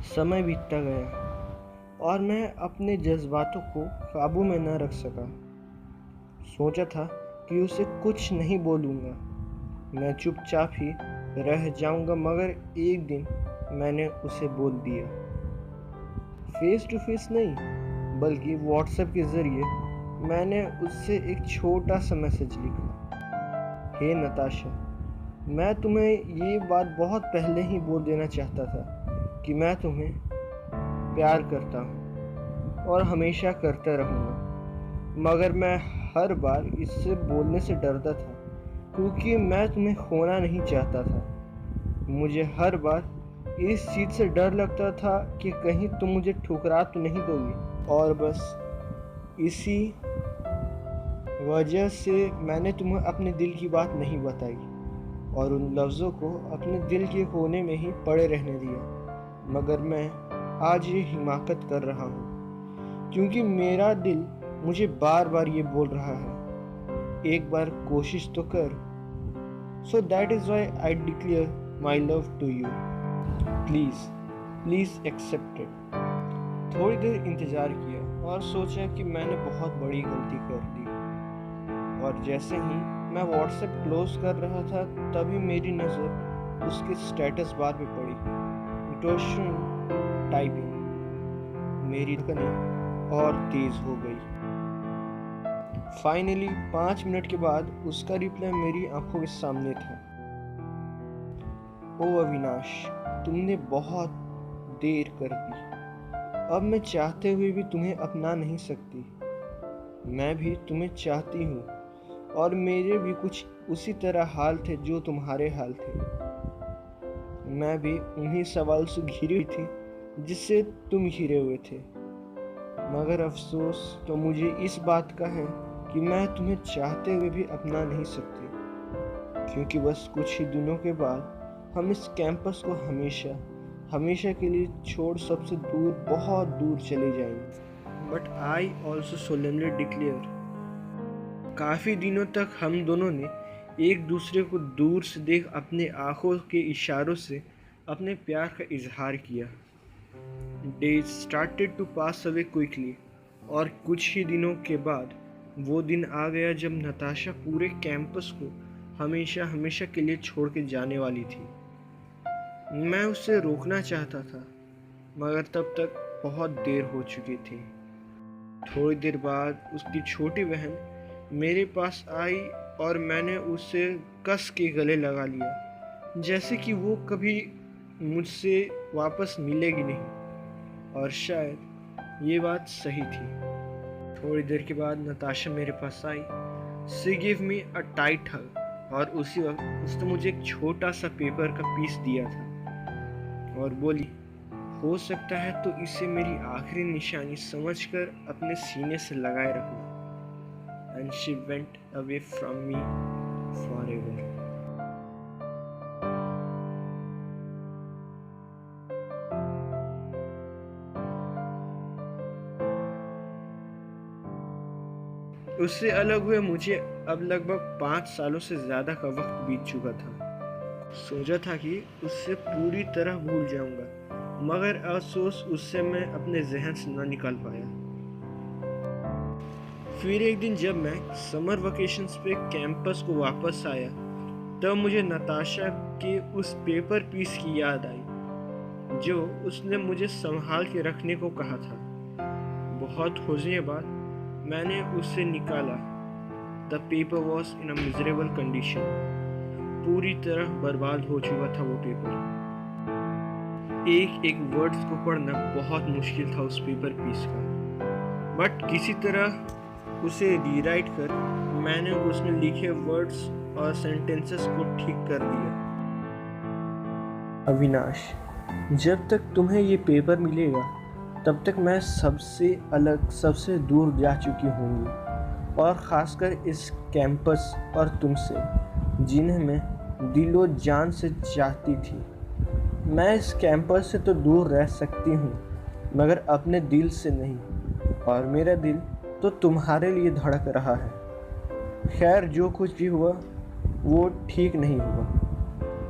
समय बीतता गया और मैं अपने जज्बातों को काबू में न रख सका। सोचा था कि उसे कुछ नहीं बोलूँगा, मैं चुपचाप ही रह जाऊँगा, मगर एक दिन मैंने उसे बोल दिया। फेस टू फेस नहीं, बल्कि व्हाट्सएप के ज़रिए मैंने उससे एक छोटा सा मैसेज लिखा। हे नताशा, मैं तुम्हें ये बात बहुत पहले ही बोल देना चाहता था कि मैं तुम्हें प्यार करता हूँ और हमेशा करता रहूँगा, मगर मैं हर बार इससे बोलने से डरता था क्योंकि मैं तुम्हें खोना नहीं चाहता था। मुझे हर बार इस चीज़ से डर लगता था कि कहीं तुम मुझे ठुकरा तो नहीं दोगे, और बस इसी वजह से मैंने तुम्हें अपने दिल की बात नहीं बताई और उन लफ्ज़ों को अपने दिल के कोने में ही पड़े रहने दिया। मगर मैं आज ये हिमाकत कर रहा हूँ क्योंकि मेरा दिल मुझे बार बार ये बोल रहा है, एक बार कोशिश तो कर। So that is why I declare my love to you. Please please accept it. थोड़ी देर इंतज़ार किया और सोचा कि मैंने बहुत बड़ी गलती कर दी, और जैसे ही मैं व्हाट्सएप क्लोज कर रहा था तभी मेरी नज़र उसके स्टेटस बार पे पड़ी। It was showing typing. मेरी धड़कनें और तेज़ हो गई। फाइनली 5 मिनट के बाद उसका रिप्लाई मेरी आंखों के सामने था। ओ अविनाश, तुमने बहुत देर कर दी। अब मैं चाहते हुए भी तुम्हें अपना नहीं सकती। मैं भी तुम्हें चाहती हूँ और मेरे भी कुछ उसी तरह हाल थे जो तुम्हारे हाल थे। मैं भी उन्हीं सवाल से घिरी हुई थी जिससे तुम घिरे हुए थे, मगर अफसोस तो मुझे इस बात का है कि मैं तुम्हें चाहते हुए भी अपना नहीं सकती, क्योंकि बस कुछ ही दिनों के बाद हम इस कैंपस को हमेशा हमेशा के लिए छोड़ सबसे दूर, बहुत दूर चले जाएंगे। But I also solemnly declare, काफ़ी दिनों तक हम दोनों ने एक दूसरे को दूर से देख अपने आँखों के इशारों से अपने प्यार का इजहार किया। Days started to pass away quickly, और कुछ ही दिनों के बाद वो दिन आ गया जब नताशा पूरे कैंपस को हमेशा हमेशा के लिए छोड़ के जाने वाली थी। मैं उसे रोकना चाहता था, मगर तब तक बहुत देर हो चुकी थी। थोड़ी देर बाद उसकी छोटी बहन मेरे पास आई और मैंने उसे कस के गले लगा लिया, जैसे कि वो कभी मुझसे वापस मिलेगी नहीं। और शायद ये बात सही थी। थोड़ी देर के बाद नताशा मेरे पास आई। She give me a tight hug, और उसी वक्त उसने मुझे एक छोटा सा पेपर का पीस दिया था और बोली, हो सकता है तो इसे मेरी आखिरी निशानी समझकर अपने सीने से लगाए रखना। And she went away from me forever. उससे अलग हुए मुझे अब लगभग 5 सालों से ज़्यादा का वक्त बीत चुका था। सोचा था कि उससे पूरी तरह भूल जाऊंगा, मगर अफसोस उससे मैं अपने जहन से न निकाल पाया। फिर एक दिन जब मैं समर वेकेशंस पे कैंपस को वापस आया, तब मुझे नताशा के उस पेपर पीस की याद आई जो उसने मुझे संभाल के रखने को कहा था। बहुत खोजने के बाद मैंने उसे निकाला। The paper was in a miserable condition. पूरी तरह बर्बाद हो चुका था वो पेपर। एक एक वर्ड्स को पढ़ना बहुत मुश्किल था उस पेपर पीस का, बट किसी तरह उसे रीराइट कर मैंने उसमें लिखे वर्ड्स और सेंटेंसेस को ठीक कर दिया। अविनाश, जब तक तुम्हें ये पेपर मिलेगा तब तक मैं सबसे अलग, सबसे दूर जा चुकी होंगी, और ख़ासकर इस कैंपस और तुमसे, जिन्हें मैं दिलो जान से चाहती थी। मैं इस कैंपस से तो दूर रह सकती हूँ, मगर अपने दिल से नहीं, और मेरा दिल तो तुम्हारे लिए धड़क रहा है। खैर, जो कुछ भी हुआ वो ठीक नहीं हुआ,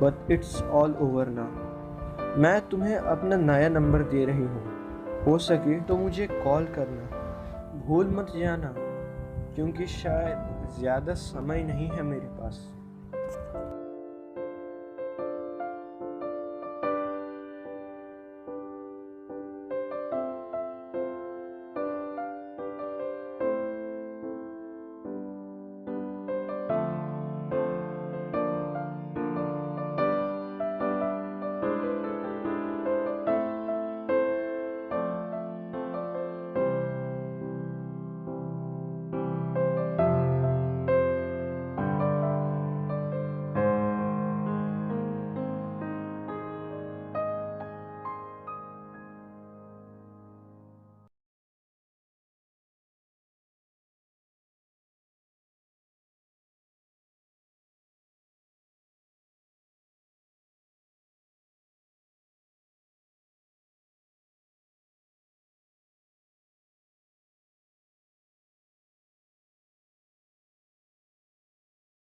but it's all over now. मैं तुम्हें अपना नया नंबर दे रही हूँ, हो सके तो मुझे कॉल करना, भूल मत जाना, क्योंकि शायद ज़्यादा समय नहीं है मेरे पास।